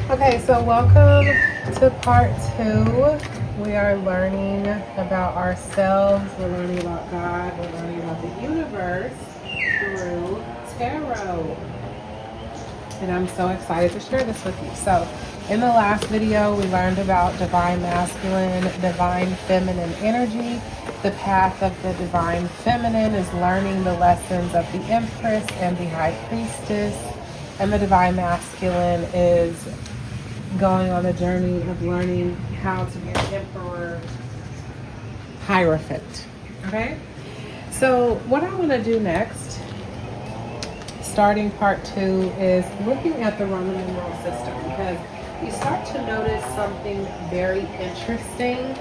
Okay, so welcome to part 2. We are learning about ourselves, we're learning about God, we're learning about the universe through tarot. And I'm so excited to share this with you. So, in the last video, we learned about divine masculine, divine feminine energy. The path of the divine feminine is learning the lessons of the Empress and the High Priestess. And the divine masculine is going on the journey of learning how to be an Emperor Hierophant. Okay? So, what I want to do next, starting part 2, is looking at the Roman numeral system, because you start to notice something very interesting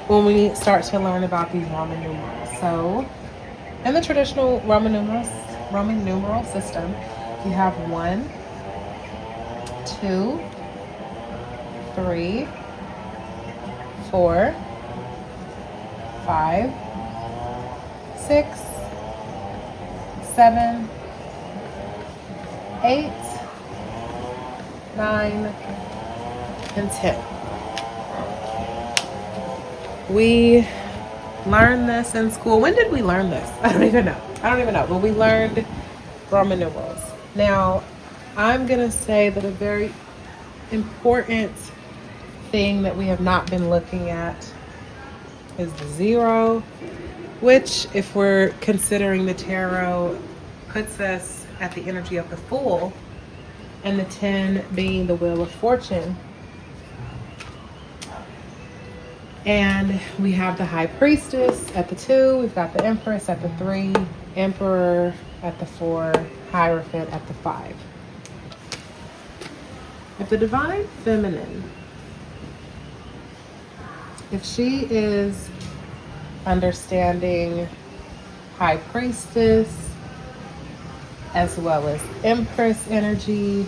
when we start to learn about these Roman numerals. So, in the traditional Roman numeral system, you have 1, 2, 3, 4, 5, 6, 7, 8, 9, and 10. We learned this in school. When did we learn this? I don't even know. But we learned Roman numerals. Now, I'm going to say that a very important thing that we have not been looking at is the 0, which, if we're considering the tarot, puts us at the energy of the Fool, and the 10 being the Wheel of Fortune. And we have the High Priestess at the 2, we've got the Empress at the 3, Emperor at the 4, Hierophant at the 5. If the divine feminine, if she is understanding High Priestess as well as Empress energy,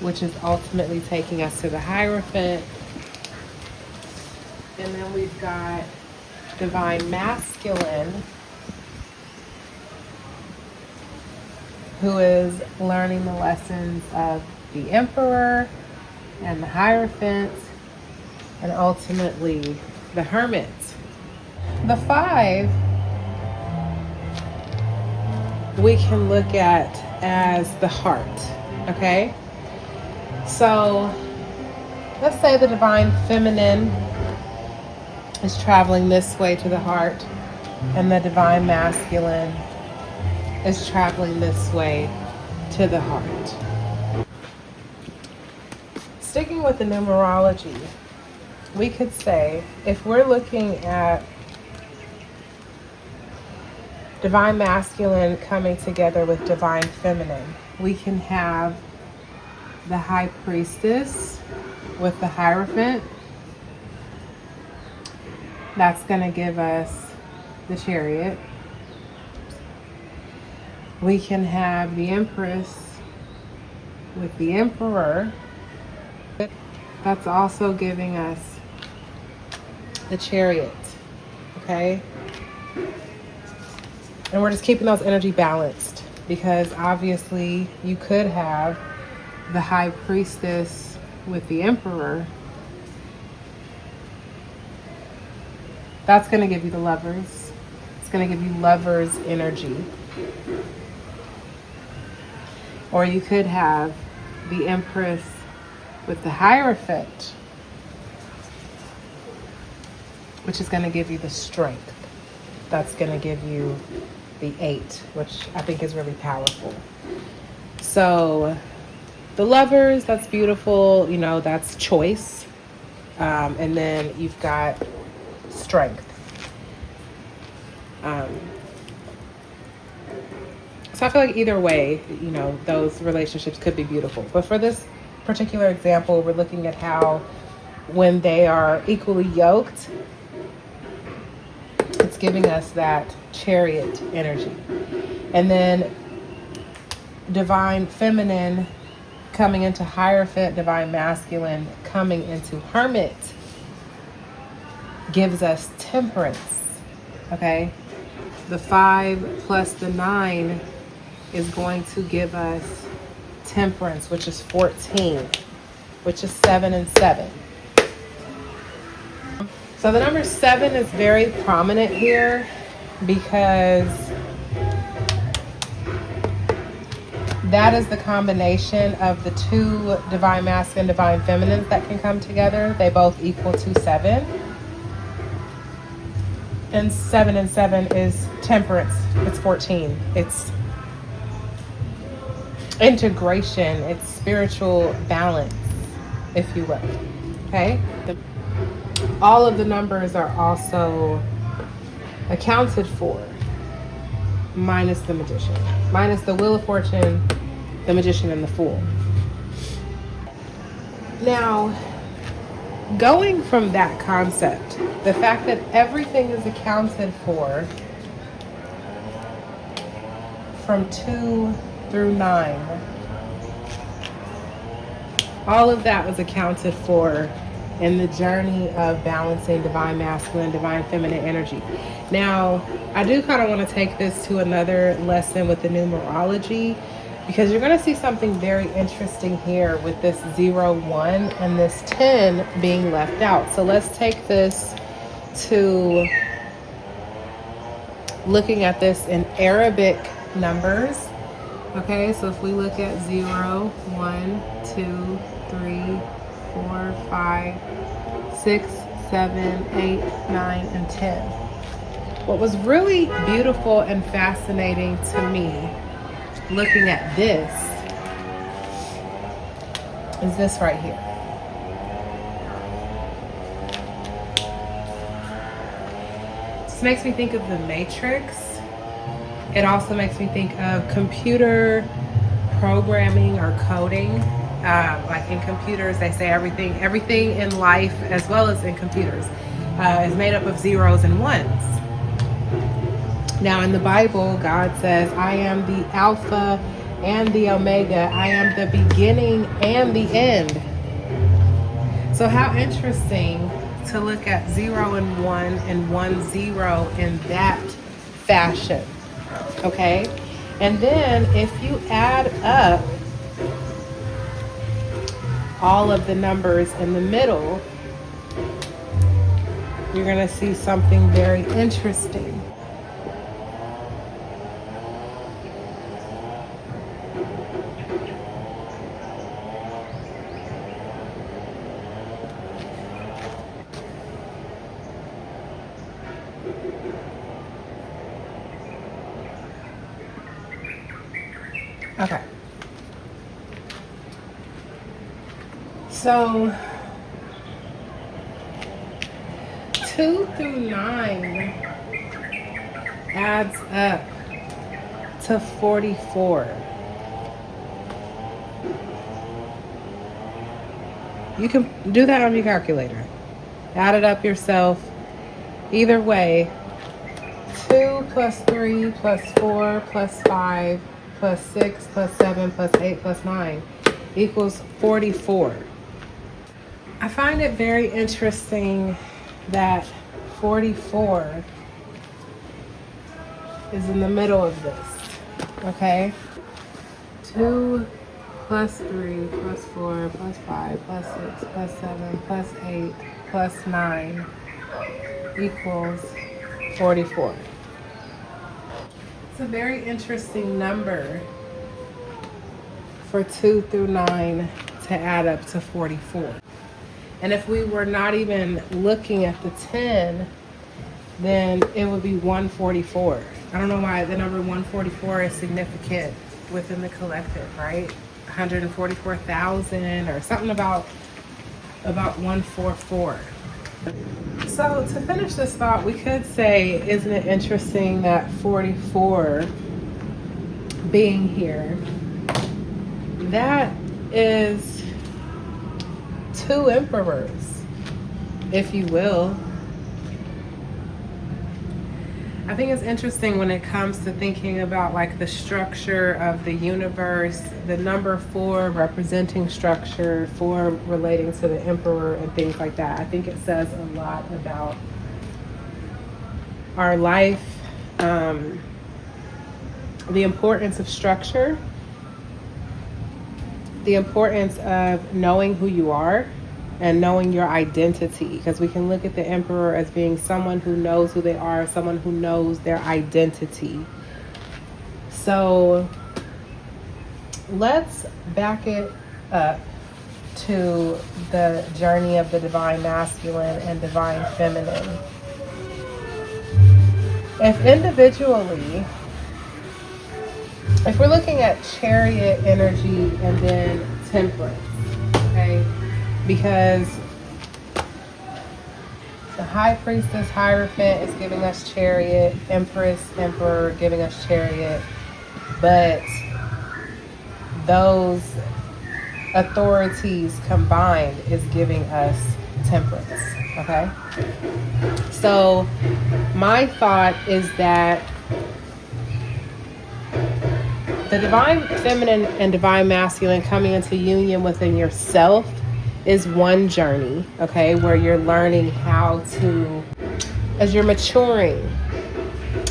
which is ultimately taking us to the Hierophant, and then we've got divine masculine, who is learning the lessons of the Emperor and the Hierophant, and ultimately the Hermit. The 5 we can look at as the heart. Okay, so let's say the divine feminine is traveling this way to the heart, and the divine masculine is traveling this way to the heart. Sticking with the numerology, we could say, if we're looking at divine masculine coming together with divine feminine, we can have the High Priestess with the Hierophant. That's going to give us the Chariot. We can have the Empress with the Emperor. That's also giving us the Chariot. Okay? And we're just keeping those energy balanced, because obviously you could have the High Priestess with the Emperor. That's going to give you the Lovers. It's going to give you Lovers energy. Or you could have the Empress with the Hierophant, which is going to give you the Strength. That's going to give you the 8, which I think is really powerful. So the Lovers, that's beautiful. You know, that's choice. And then you've got Strength. So I feel like either way, you know, those relationships could be beautiful. But for this particular example, we're looking at how when they are equally yoked, it's giving us that Chariot energy. And then divine feminine coming into Hierophant, divine masculine coming into Hermit, gives us Temperance. Okay, the 5 plus the 9 is going to give us Temperance, which is 14. which is 7 and 7. So the number 7 is very prominent here because that is the combination of the two divine masculine, divine feminines that can come together. They both equal to 7. And 7 and 7 is temperance. It's 14. It's integration. It's spiritual balance, if you will. Okay? All of the numbers are also accounted for, minus the magician, minus the Wheel of Fortune, the magician, and the Fool. Now, going from that concept, the fact that everything is accounted for from 2 through 9, all of that was accounted for in the journey of balancing divine masculine, divine feminine energy. Now, I do kind of want to take this to another lesson with the numerology, because you're going to see something very interesting here with this 0, 1 and this 10 being left out. So let's take this to looking at this in Arabic numbers. Okay, so if we look at 0, 1, 2, 3, 4, 5, 6, 7, 8, 9, and 10. What was really beautiful and fascinating to me looking at this is this right here. This makes me think of the Matrix. It also makes me think of computer programming or coding. Like in computers, they say everything in life, as well as in computers, is made up of zeros and ones. Now in the Bible, God says, I am the Alpha and the Omega. I am the beginning and the end. So how interesting to look at 0 and 1 and 1, 0 in that fashion. Okay? And then if you add up all of the numbers in the middle, you're going to see something very interesting. Okay. So 2 through 9 adds up to 44. You can do that on your calculator. Add it up yourself. Either way, 2 plus 3 plus 4 plus 5 plus 6 plus 7 plus 8 plus 9 equals 44. I find it very interesting that 44 is in the middle of this, okay? 2 plus 3 plus 4 plus 5 plus 6 plus 7 plus 8 plus 9 equals 44. It's a very interesting number for 2 through 9 to add up to 44. And if we were not even looking at the 10, then it would be 144. I don't know why the number 144 is significant within the collective, right? 144,000 or something about 144. So to finish this thought, we could say, isn't it interesting that 44 being here, that is 2 emperors, if you will. I think it's interesting when it comes to thinking about like the structure of the universe, the number 4 representing structure, 4 relating to the emperor and things like that. I think it says a lot about our life, the importance of structure, the importance of knowing who you are and knowing your identity, because we can look at the Emperor as being someone who knows who they are, someone who knows their identity. So let's back it up to the journey of the divine masculine and divine feminine. If we're looking at chariot energy and then temperance, okay, because the high priestess Hierophant is giving us chariot, empress, emperor giving us chariot, but those authorities combined is giving us temperance, okay? So my thought is that the divine feminine and divine masculine coming into union within yourself is one journey, okay, where you're learning how to, as you're maturing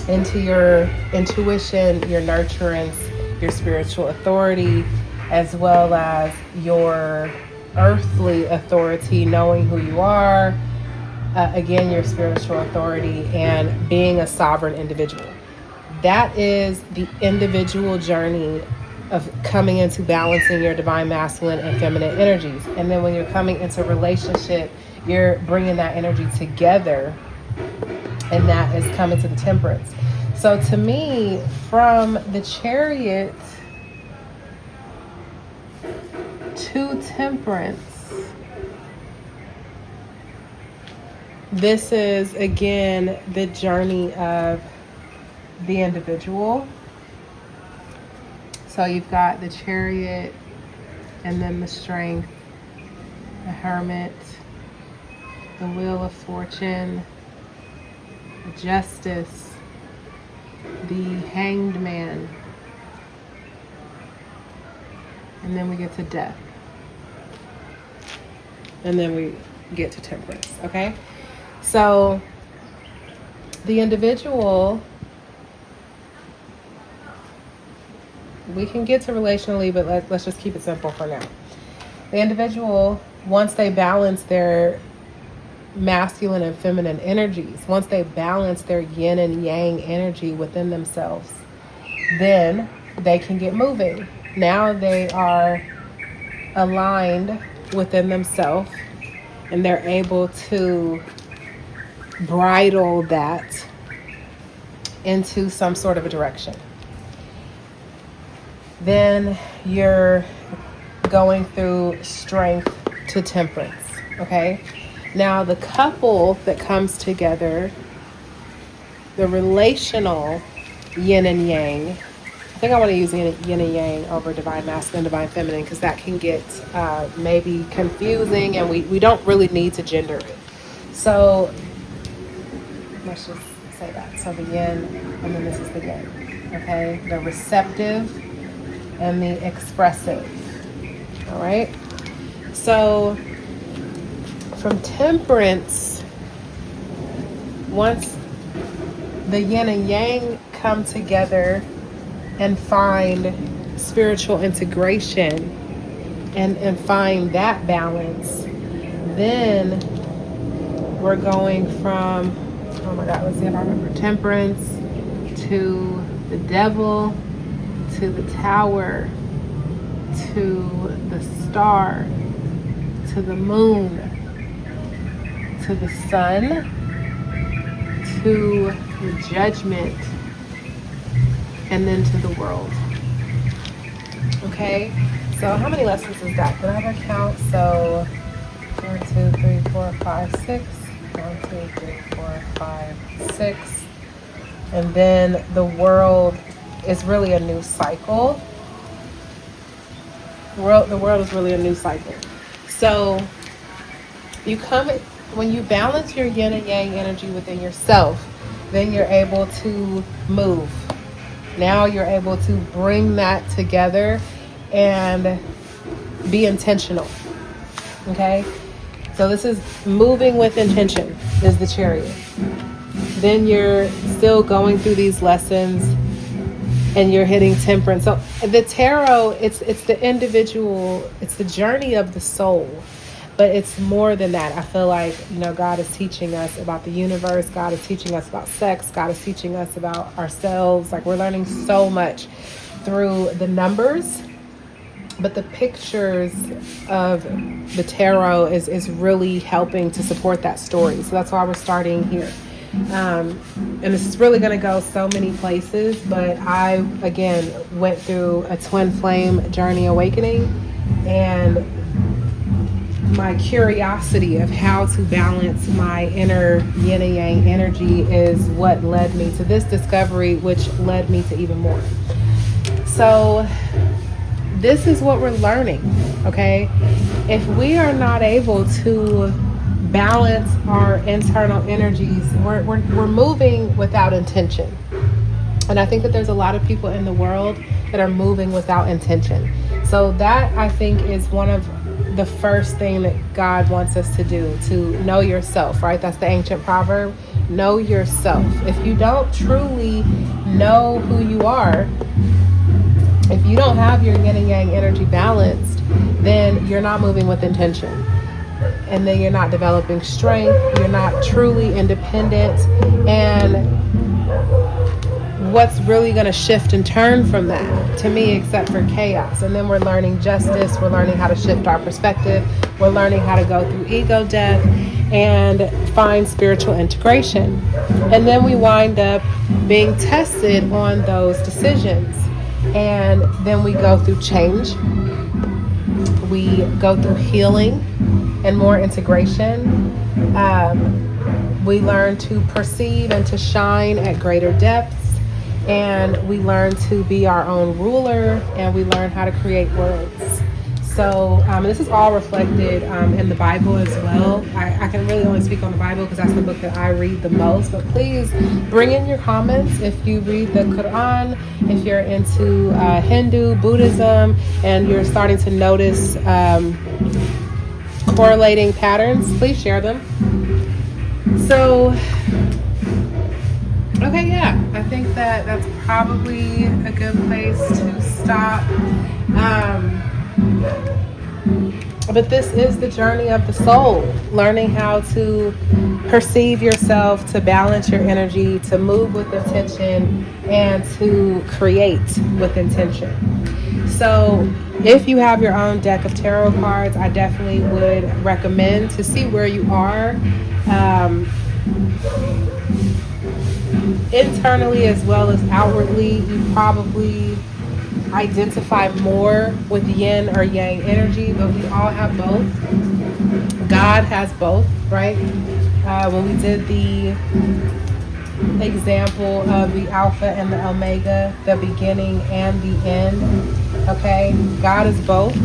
into your intuition, your nurturance, your spiritual authority, as well as your earthly authority, knowing who you are, again, your spiritual authority, and being a sovereign individual. That is the individual journey of coming into balancing your divine masculine and feminine energies. And then when you're coming into relationship, you're bringing that energy together, and that is coming to the temperance. So to me, from the chariot to temperance, this is again the journey of the individual. So you've got the chariot, and then the strength, the hermit, the wheel of fortune, the justice, the hanged man, and then we get to death, and then we get to temperance. Okay, so the individual, we can get to relationally, but let's just keep it simple for now. The individual, once they balance their masculine and feminine energies, once they balance their yin and yang energy within themselves, then they can get moving. Now they are aligned within themselves, and they're able to bridle that into some sort of a direction. Then you're going through strength to temperance, okay? Now the couple that comes together, the relational yin and yang, I think I want to use yin and yang over divine masculine, divine feminine, because that can get maybe confusing, and we don't really need to gender it. So let's just say that. So the yin, and then this is the yang, okay? The receptive and the expressive. All right. So from temperance, once the yin and yang come together and find spiritual integration and find that balance, then we're going from, oh my God, let's see if I remember, temperance to the devil, to the tower, to the star, to the moon, to the sun, to the judgment, and then to the world. Okay, so how many lessons is that? Can I have a count? So 1, 2, 3, 4, 5, 6. 1, 2, 3, 4, 5, 6. And then the world is really a new cycle. The world is really a new cycle. So you come, when you balance your yin and yang energy within yourself, then you're able to move. Now you're able to bring that together and be intentional. Okay? So this is moving with intention, is the chariot. Then you're still going through these lessons and you're hitting temperance. So the tarot, it's the individual, it's the journey of the soul. But it's more than that. I feel like, God is teaching us about the universe. God is teaching us about sex. God is teaching us about ourselves. Like, we're learning so much through the numbers. But the pictures of the tarot is really helping to support that story. So that's why we're starting here. And this is really going to go so many places. But I, again, went through a twin flame journey awakening. And my curiosity of how to balance my inner yin and yang energy is what led me to this discovery, which led me to even more. So this is what we're learning, okay? If we are not able to balance our internal energies, we're moving without intention. And I think that there's a lot of people in the world that are moving without intention. So that, I think, is one of the first thing that God wants us to do, to know yourself, right? That's the ancient proverb, know yourself. If you don't truly know who you are, if you don't have your yin and yang energy balanced, then you're not moving with intention. And then you're not developing strength, you're not truly independent. And what's really going to shift and turn from that, to me, except for chaos? And then we're learning justice, we're learning how to shift our perspective, we're learning how to go through ego death and find spiritual integration. And then we wind up being tested on those decisions. And then we go through change, we go through healing and more integration. We learn to perceive and to shine at greater depths. And we learn to be our own ruler, and we learn how to create worlds. So this is all reflected in the Bible as well. I can really only speak on the Bible because that's the book that I read the most. But please bring in your comments if you read the Quran, if you're into Hindu, Buddhism, and you're starting to notice correlating patterns. Please share them. So, okay, yeah, I think that that's probably a good place to stop. But this is the journey of the soul, learning how to perceive yourself, to balance your energy, to move with intention, and to create with intention. So if you have your own deck of tarot cards, I definitely would recommend to see where you are internally as well as outwardly. You probably identify more with yin or yang energy, but we all have both. God has both, right? When we did the example of the Alpha and the Omega, the beginning and the end, okay? God is both.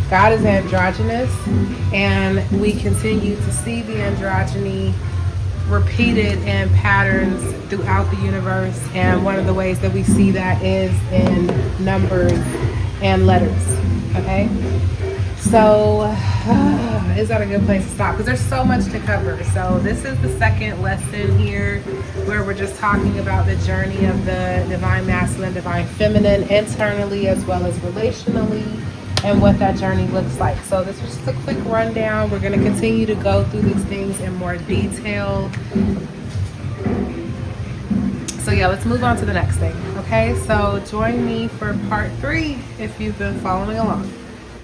God is androgynous, and we continue to see the androgyny repeated in patterns throughout the universe, and one of the ways that we see that is in numbers and letters. Okay, so is that a good place to stop? Because there's so much to cover. So this is the second lesson here, where we're just talking about the journey of the divine masculine, divine feminine, internally as well as relationally, and what that journey looks like. So this was just a quick rundown. We're going to continue to go through these things in more detail. So yeah, let's move on to the next thing. Okay, so join me for part 3 if you've been following along.